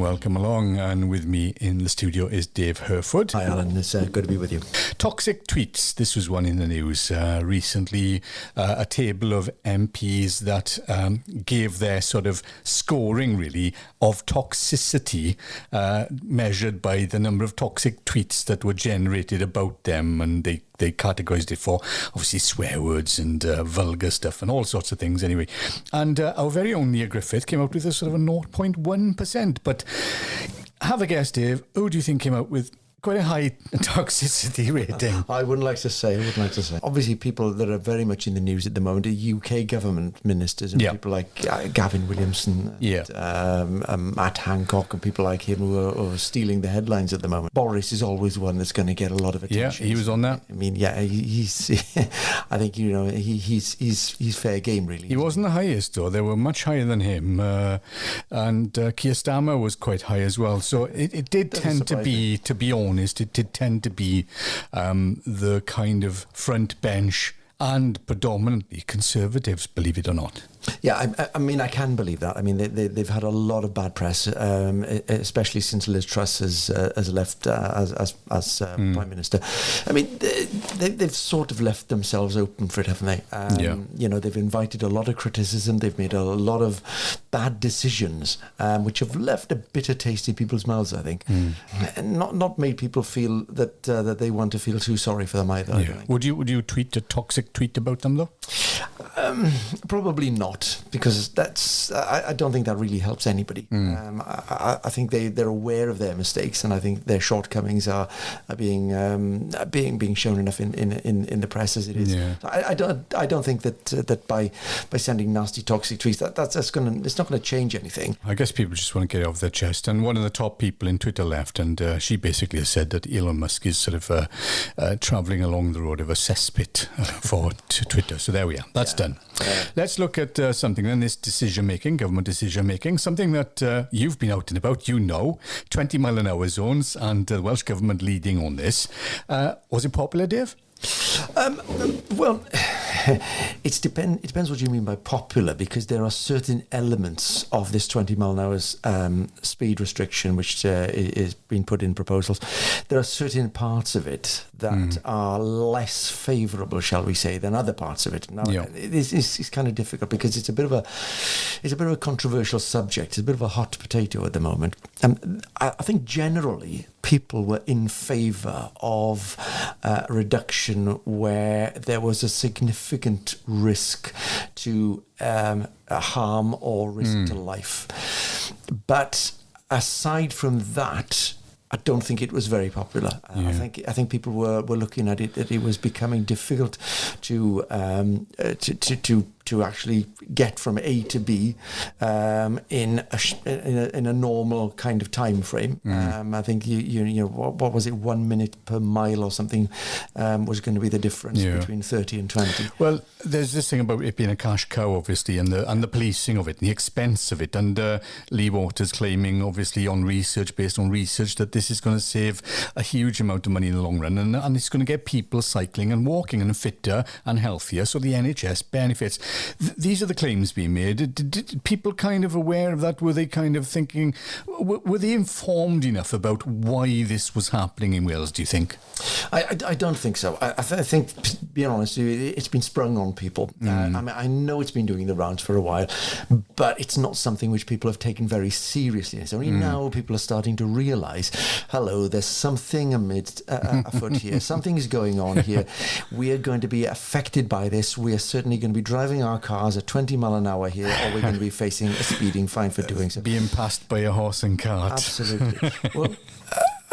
Welcome along. And with me in the studio is Dave Herford. Hi, Alan. It's good to be with you. Toxic tweets. This was one in the news recently. A table of MPs that gave their sort of scoring, really, of toxicity measured by the number of toxic tweets that were generated about them. And they categorised it for, obviously, swear words and vulgar stuff and all sorts of things anyway. And our very own Neil Griffith came out with a sort of a 0.1%. But have a guess, Dave. Who do you think came out with quite a high toxicity rating? I wouldn't like to say. Obviously, people that are very much in the news at the moment are UK government ministers and people like Gavin Williamson and Matt Hancock and people like him who are stealing the headlines at the moment. Boris is always one that's going to get a lot of attention. Yeah, he was on that. I mean, he's I think, he's fair game, really. He wasn't the highest, though. They were much higher than him. And Keir Starmer was quite high as well. So it did tend to be honest, it did tend to be the kind of front bench and predominantly Conservatives, believe it or not. Yeah, I mean, I can believe that. I mean, they've had a lot of bad press, especially since Liz Truss has left as Prime Minister. I mean, they've sort of left themselves open for it, haven't they? They've invited a lot of criticism. They've made a lot of bad decisions, which have left a bitter taste in people's mouths, I think, and not made people feel that they want to feel too sorry for them either. Yeah. Would you tweet a toxic tweet about them, though? Probably not, because I don't think that really helps anybody. I think they're aware of their mistakes, and I think their shortcomings are being shown enough in the press as it is. Yeah. I don't think that by sending nasty toxic tweets it's not going to change anything. I guess people just want to get it off their chest. And one of the top people in Twitter left, and she basically has said that Elon Musk is sort of travelling along the road of a cesspit for Twitter. So there we are. That's done. Let's look at something then, this government decision-making, something that you've been out and about, 20 mile an hour zones, and the Welsh Government leading on this. Was it popular, Dave? Well, it depends what you mean by popular, because there are certain elements of this 20 mile an hour speed restriction which is being put in proposals. There are certain parts of it that are less favourable, shall we say, than other parts of it. Now, it's kind of difficult because it's a bit of a controversial subject. It's a bit of a hot potato at the moment. I think generally people were in favour of reduction where there was a significant risk to harm or risk to life. But aside from that, I don't think it was very popular. I think people were looking at it that it was becoming difficult to actually get from A to B in a normal kind of time frame. I think what was it, 1 minute per mile or something was going to be the difference between 30 and 20. Well, there's this thing about it being a cash cow, obviously, and the policing of it, and the expense of it, and Lee Waters claiming, obviously, based on research, that this is going to save a huge amount of money in the long run, and it's going to get people cycling and walking and fitter and healthier, so the NHS benefits. These are the claims being made. Did people kind of aware of that? Were they kind of thinking, were they informed enough about why this was happening in Wales, do you think? I don't think so. I think, being honest, it's been sprung on people. I mean, I know it's been doing the rounds for a while, but it's not something which people have taken very seriously. It's only now people are starting to realise, hello, there's something afoot here. Something is going on here. We are going to be affected by this. We are certainly going to be driving our cars at 20 mile an hour here, or we're going to be facing a speeding fine for doing so. Being passed by a horse and cart. Absolutely. Well,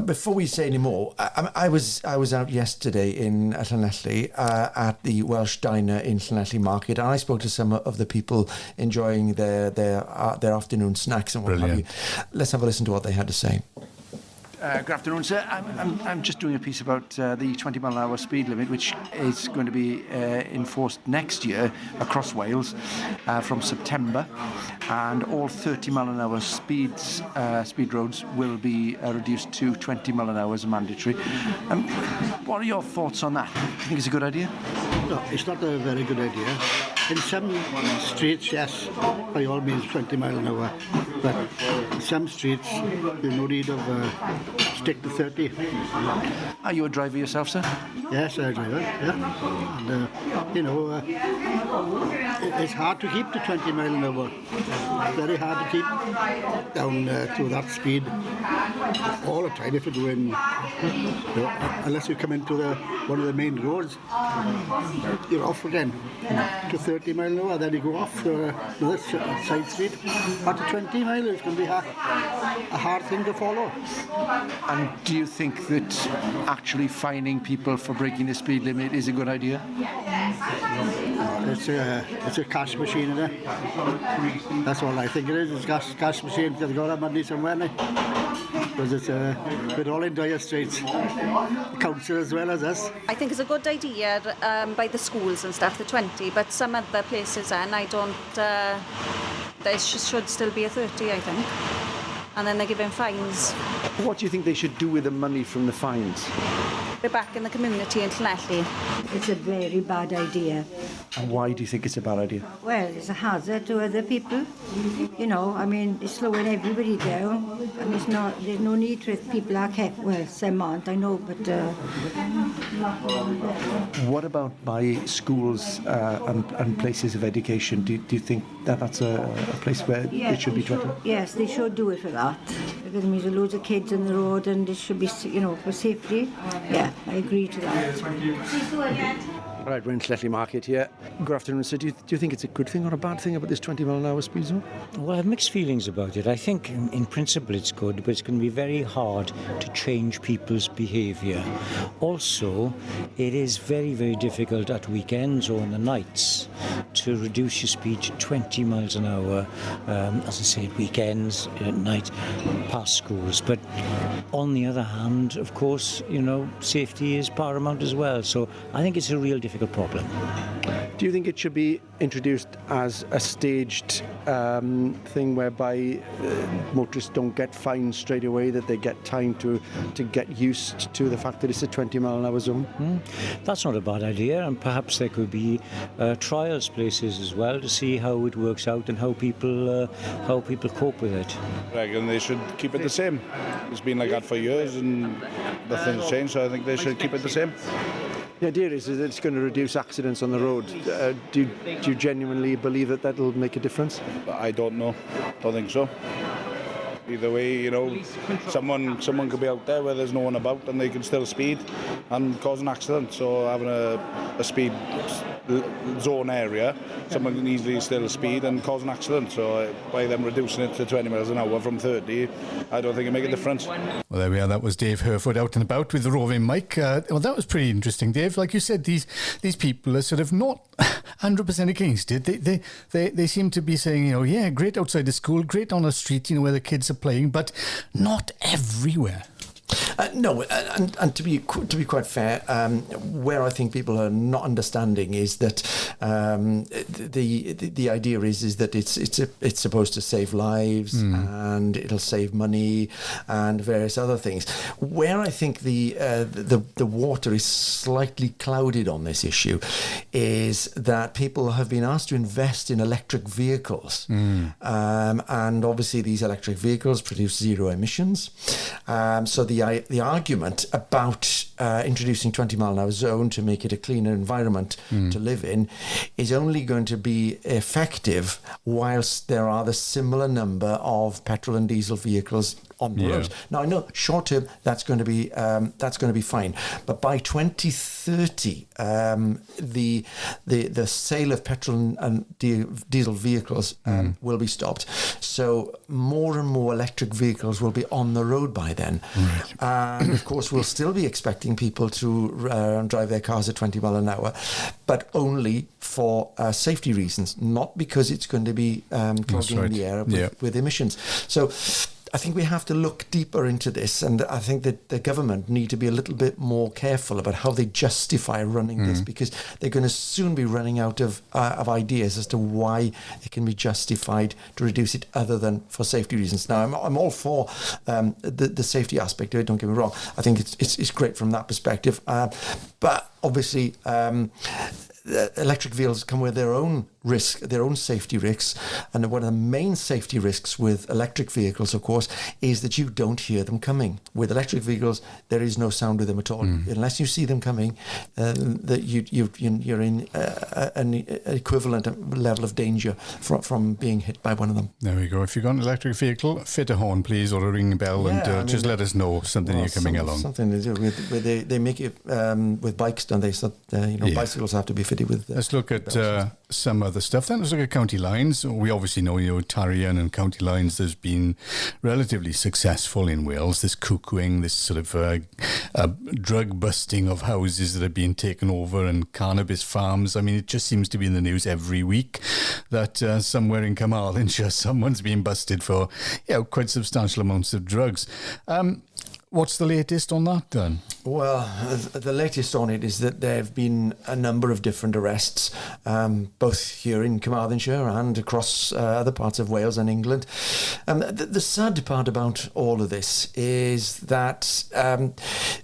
before we say any more, I was out yesterday at Llanelli at the Welsh Diner in Llanelli Market, and I spoke to some of the people enjoying their afternoon snacks and what have you. Let's have a listen to what they had to say. Good afternoon, sir. I'm just doing a piece about the 20 mile an hour speed limit, which is going to be enforced next year across Wales from September, and all 30 mile an hour speed roads will be reduced to 20 mile an hour as mandatory. What are your thoughts on that? Do you think it's a good idea? No, it's not a very good idea. In some streets, yes, by all means 20 mile an hour. But in some streets, there's no need of stick to 30. Are you a driver yourself, sir? Yes, I drive it, yeah. And, it's hard to keep to 20 mile an hour. Very hard to keep down to that speed all the time if you're doing, unless you come into one of the main roads, you're off again to 30 mile an hour, then you go off to another side street. After 20 mile, it's going to be a hard thing to follow. And do you think that actually fining people for breaking the speed limit is a good idea? It's a cash machine, isn't it? That's all I think it is. It's a cash machine. They've got that money somewhere, because we're all in dire straits. The council as well as us. I think it's a good idea by the schools and stuff, the 20, but some other places, and I don't. There should still be a 30, I think. And then they're giving fines. What do you think they should do with the money from the fines? They're back in the community in Llanelli. It's a very bad idea. And why do you think it's a bad idea? Well, it's a hazard to other people. It's slowing everybody down. And there's no need for it. People are kept, well, some aren't, I know, but... What about by schools and places of education? Do you think that's a place where it should be treated? Yes, they should do it for that. Because it means there's loads of kids on the road and it should be, for safety. Yeah, I agree to that. Right, we're in Llanelli Market here. Good afternoon, sir. Do you think it's a good thing or a bad thing about this 20 mile an hour speed zone? Well, I have mixed feelings about it. I think in principle it's good, but it's going to be very hard to change people's behaviour. Also, it is very, very difficult at weekends or on the nights to reduce your speed to 20 miles an hour, as I say, at weekends, at night, past schools. But on the other hand, of course, safety is paramount as well. So I think it's a real difficult problem. Do you think it should be introduced as a staged thing whereby motorists don't get fined straight away, that they get time to get used to the fact that it's a 20 mile an hour zone? That's not a bad idea, and perhaps there could be trials places as well to see how it works out and how people cope with it. I reckon they should keep it the same. It's been like that for years and nothing's changed, so I think they should keep it the same. The idea is that it's going to reduce accidents on the road. Do you genuinely believe that that'll make a difference? I don't know. Don't think so. Either way, someone could be out there where there's no one about and they can still speed and cause an accident. So having a speed zone area, someone can easily still speed and cause an accident. So by them reducing it to 20 miles an hour from 30, I don't think it'll make a difference. Well, there we are. That was Dave Herford out and about with the roving mic. Well, that was pretty interesting, Dave. Like you said, these people are sort of not 100% against it. They seem to be saying, yeah, great outside the school, great on the street, where the kids are playing, but not everywhere. No, and to be quite fair, where I think people are not understanding is that the idea is that it's supposed to save lives and it'll save money and various other things. Where I think the water is slightly clouded on this issue is that people have been asked to invest in electric vehicles, and obviously these electric vehicles produce zero emissions. So the argument about introducing 20 mile an hour zone to make it a cleaner environment to live in is only going to be effective whilst there are the similar number of petrol and diesel vehicles on the roads. Now I know short term that's going to be fine, but by 2030 the sale of petrol and diesel vehicles will be stopped. So more and more electric vehicles will be on the road by then. And of course we'll still be expecting people to drive their cars at 20 mile an hour, but only for safety reasons, not because it's going to be clogging the air with emissions. So I think we have to look deeper into this, and I think that the government need to be a little bit more careful about how they justify running this, because they're going to soon be running out of ideas as to why it can be justified to reduce it other than for safety reasons. Now, I'm all for the safety aspect of it, don't get me wrong. I think it's great from that perspective, but obviously electric vehicles come with their own their own safety risks. And one of the main safety risks with electric vehicles, of course, is that you don't hear them coming. With electric vehicles, there is no sound with them at all. Unless you see them coming, that you're in an equivalent level of danger from being hit by one of them. There we go. If you've got an electric vehicle, fit a horn, please, or a ring bell, and just let us know something you're coming along. Something to do with they make it with bikes, don't they? So bicycles have to be fitted with. Let's look at some other stuff. Then let's look at county lines. We obviously know, Tarian and county lines. There's been relatively successful in Wales. This cuckooing, this sort of drug busting of houses that are being taken over, and cannabis farms. I mean, it just seems to be in the news every week that somewhere in Carmarthenshire someone's being busted for quite substantial amounts of drugs. What's the latest on that then? Well, the latest on it is that there have been a number of different arrests, both here in Carmarthenshire and across other parts of Wales and England. The sad part about all of this is that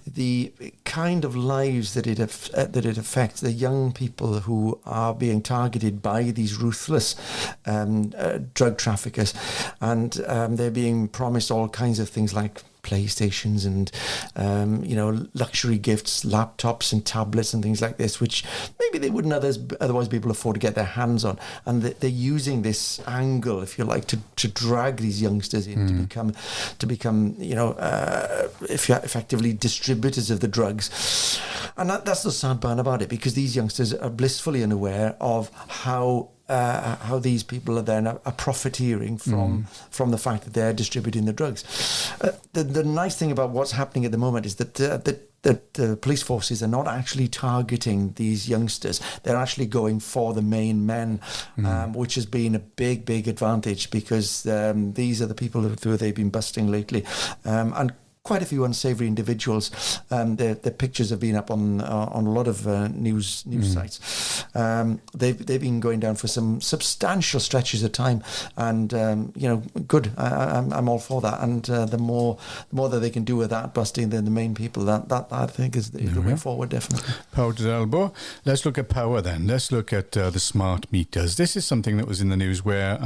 the kind of lives that it affects, the young people who are being targeted by these ruthless drug traffickers, and they're being promised all kinds of things like PlayStations and luxury gifts, laptops and tablets and things like this, which maybe they wouldn't otherwise be able to afford to get their hands on. And they're using this angle, if you like, to drag these youngsters in to become effectively distributors of the drugs. And that's the sad part about it, because these youngsters are blissfully unaware of how these people are then profiteering from the fact that they're distributing the drugs. The nice thing about what's happening at the moment is that the police forces are not actually targeting these youngsters. They're actually going for the main men, which has been a big advantage, because these are the people who they've been busting lately. And quite a few unsavoury individuals. Their pictures have been up on a lot of news sites. They've been going down for some substantial stretches of time, and good. I'm all for that. And the more that they can do with that, busting the main people, that I think is the way forward, definitely. Power to the elbow. Let's look at power then. Let's look at the smart meters. This is something that was in the news where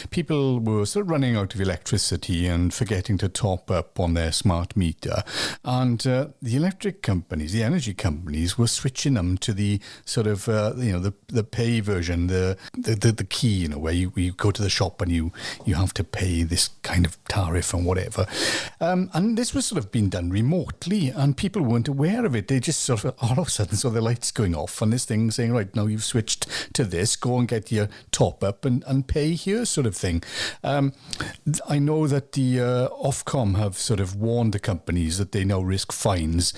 people were sort of running out of electricity and forgetting to top up on their smart meter, and the electric companies, the energy companies, were switching them to the sort of the pay version, the key, where you go to the shop and you have to pay this kind of tariff and whatever, and this was sort of being done remotely, and people weren't aware of it. They just sort of all of a sudden saw the lights going off and this thing saying, right, now you've switched to this, go and get your top up and pay here, sort of thing. I know that the Ofcom have sort of warned the companies that they now risk fines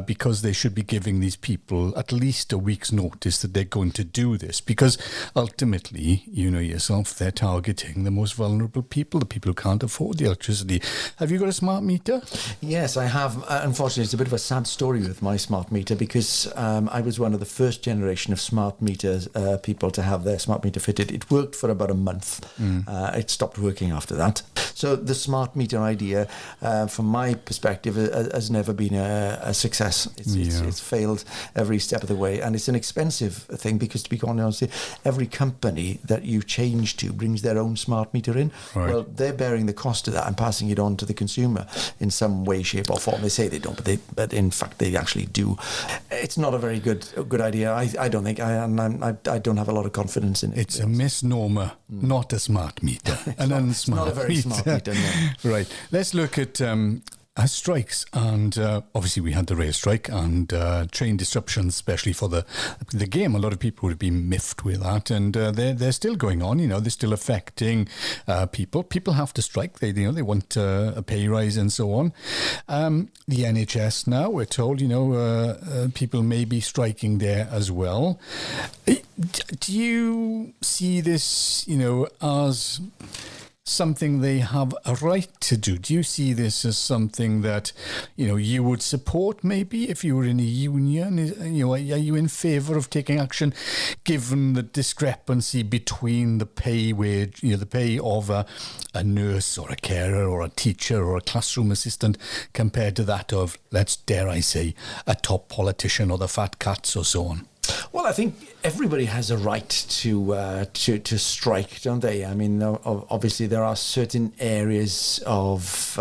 because they should be giving these people at least a week's notice that they're going to do this, because ultimately, you know yourself, they're targeting the most vulnerable people, the people who can't afford the electricity. Have you got a smart meter? Yes, I have. Unfortunately, it's a bit of a sad story with my smart meter, because I was one of the first generation of smart meters people to have their smart meter fitted. It worked for about a month. It stopped working after that. So the smart meter idea, from my perspective, has never been a success. It's failed every step of the way, and it's an expensive thing, because, to be quite honest, every company that you change to brings their own smart meter in. Right. Well, they're bearing the cost of that and passing it on to the consumer in some way, shape or form. They say they don't, but in fact they actually do. It's not a very good idea. I don't think. I don't have a lot of confidence in it. It's a misnomer, not a smart meter. An unsmart not a very meter. Smart meter, no. Right. Let's look at strikes, and obviously we had the rail strike and train disruptions, especially for the game. A lot of people would have been miffed with that, and they're still going on. They're still affecting people. People have to strike. They want a pay rise and so on. The NHS now, we're told, people may be striking there as well. Do you see this, as something they have a right to do? Do you see this as something that, you would support maybe if you were in a union? Are you in favour of taking action given the discrepancy between the pay wage, the pay of a nurse or a carer or a teacher or a classroom assistant compared to that of, dare I say, a top politician or the fat cats or so on? Well, I think everybody has a right to strike, don't they? I mean, obviously there are certain areas of